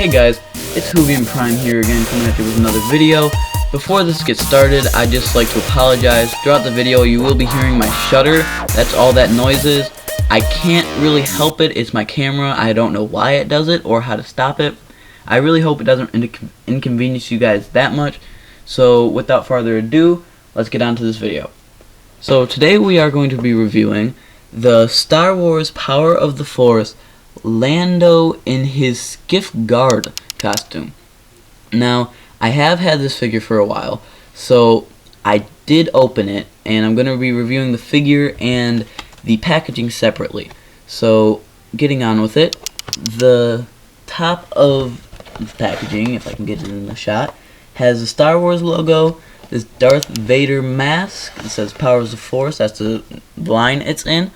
Hey guys, it's Hoovian Prime here again, coming at you with another video. Before this gets started, I'd just like to apologize. Throughout the video, you will be hearing my shutter. That's all that noise is. I can't really help it. It's my camera. I don't know why it does it or how to stop it. I really hope it doesn't inconvenience you guys that much. So without further ado, let's get on to this video. So today we are going to be reviewing the Star Wars Power of the Force Lando in his Skiff Guard costume. Now, I have had this figure for a while, so I did open it, and I'm going to be reviewing the figure and the packaging separately. So, getting on with it, the top of the packaging, if I can get it in the shot, has the Star Wars logo, this Darth Vader mask. It says Power of the Force, that's the line it's in.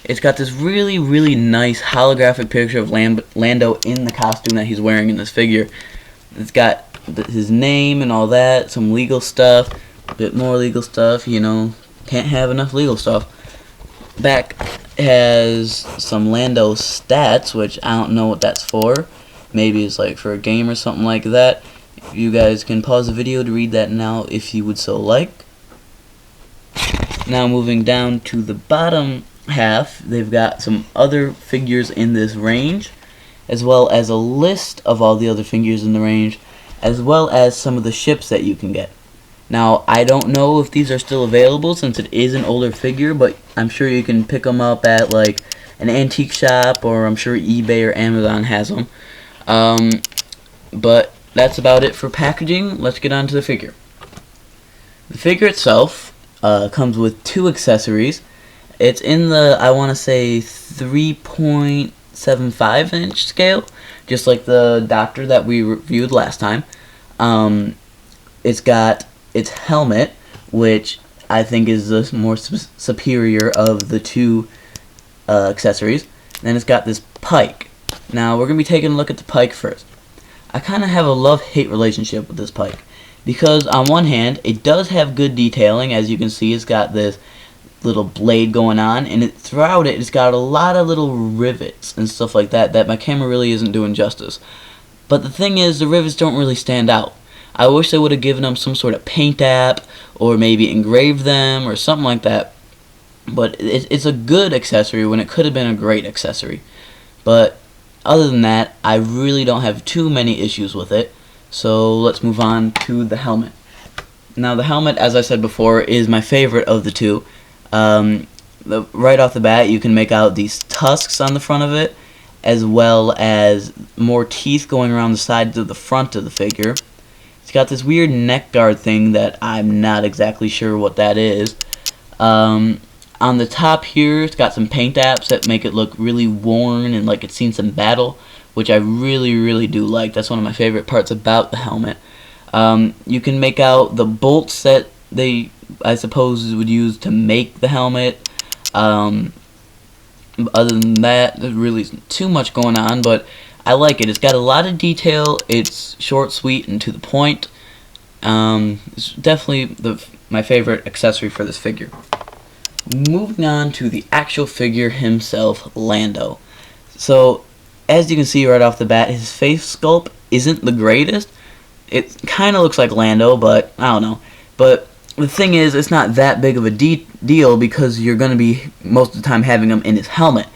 It's got this really nice holographic picture of Lando in the costume that he's wearing in this figure. It's got his name and all that, some legal stuff, a bit more legal stuff, you know, can't have enough legal stuff. Back has some Lando stats, which I don't know what that's for. Maybe it's like for a game or something like that. You guys can pause the video to read that now if you would so like. Now moving down to the bottom half, they've got some other figures in this range, as well as a list of all the other figures in the range, as well as some of the ships that you can get. Now, I don't know if these are still available since it is an older figure, but I'm sure you can pick them up at like an antique shop, or I'm sure eBay or Amazon has them. But that's about it for packaging. Let's get on to the figure. The figure itself comes with two accessories. It's in the, I want to say, 3.75 inch scale, just like the Doctor that we reviewed last time. It's got its helmet, which I think is the more superior of the two accessories. Then it's got this pike. Now we're going to be taking a look at the pike first. I kind of have a love-hate relationship with this pike, because on one hand, it does have good detailing. As you can see, it's got this little blade going on, and throughout it's got a lot of little rivets and stuff like that my camera really isn't doing justice. But the thing is, the rivets don't really stand out. I wish they would have given them some sort of paint app, or maybe engraved them or something like that. But it's a good accessory when it could have been a great accessory. But other than that, I really don't have too many issues with it. So let's move on to the helmet. Now the helmet, as I said before, is my favorite of the two. Right off the bat, you can make out these tusks on the front of it, as well as more teeth going around the sides of the front of the figure. It's got this weird neck guard thing that I'm not exactly sure what that is. On the top here, it's got some paint apps that make it look really worn and like it's seen some battle, which I really do like. That's one of my favorite parts about the helmet. You can make out the bolts that they, I suppose, would use to make the helmet. Other than that, there really isn't too much going on, but I like it. It's got a lot of detail. It's short, sweet, and to the point. It's definitely my favorite accessory for this figure. Moving on to the actual figure himself, Lando. So, as you can see right off the bat, his face sculpt isn't the greatest. It kind of looks like Lando, but I don't know. But the thing is, it's not that big of a deal because you're going to be most of the time having him in his helmet.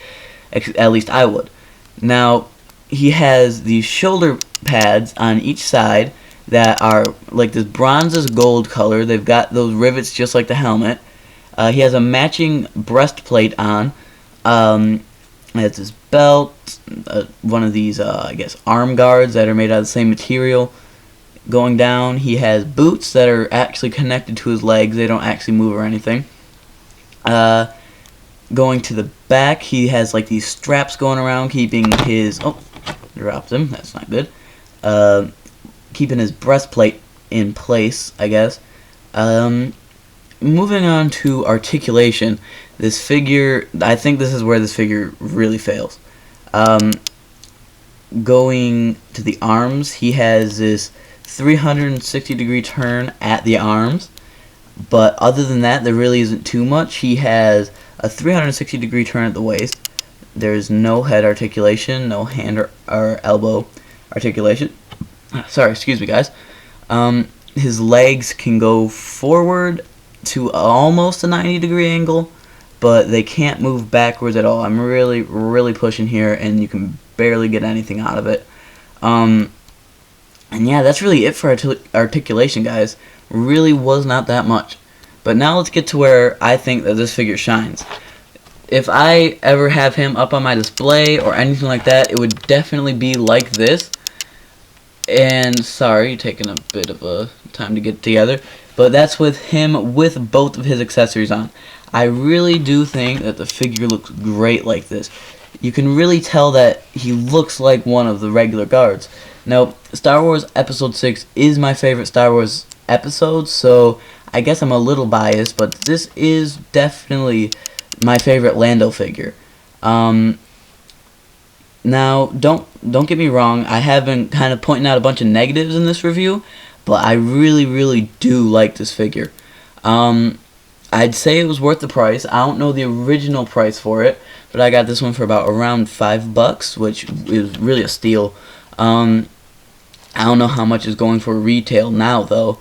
At least I would. Now, he has these shoulder pads on each side that are like this bronze gold color. They've got those rivets just like the helmet. He has a matching breastplate on. He has this belt, one of these, I guess, arm guards that are made out of the same material. Going down, he has boots that are actually connected to his legs. They don't actually move or anything. Going to the back, he has like these straps going around, keeping his... Oh, dropped him. That's not good. Keeping his breastplate in place, I guess. Moving on to articulation, this figure... I think this is where this figure really fails. Going to the arms, he has this 360-degree turn at the arms, but other than that, there really isn't too much. He has a 360-degree turn at the waist. There's no head articulation, no hand or elbow. articulation. Sorry, excuse me, guys. His legs can go forward to almost a 90-degree angle, but they can't move backwards at all. I'm really pushing here, and you can barely get anything out of it. And yeah, that's really it for articulation, guys. Really was not that much. But now let's get to where I think that this figure shines. If I ever have him up on my display or anything like that, it would definitely be like this. And sorry, taking a bit of a time to get together, but that's with him with both of his accessories on. I really do think that the figure looks great like this. You can really tell that he looks like one of the regular guards. Now, Star Wars Episode 6 is my favorite Star Wars episode, so I guess I'm a little biased, but this is definitely my favorite Lando figure. Now, don't get me wrong, I have been kind of pointing out a bunch of negatives in this review, but I really do like this figure. I'd say it was worth the price. I don't know the original price for it, but I got this one for about around $5, which is really a steal. I don't know how much is going for retail now, though.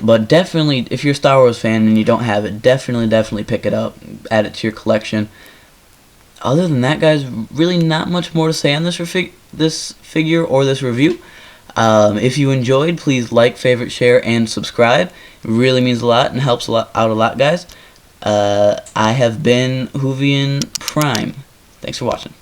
But definitely, if you're a Star Wars fan and you don't have it, definitely pick it up, add it to your collection. Other than that, guys, really not much more to say on this figure or this review. If you enjoyed, please like, favorite, share, and subscribe. It really means a lot and helps out a lot, guys. I have been Hoovian Prime. Thanks for watching.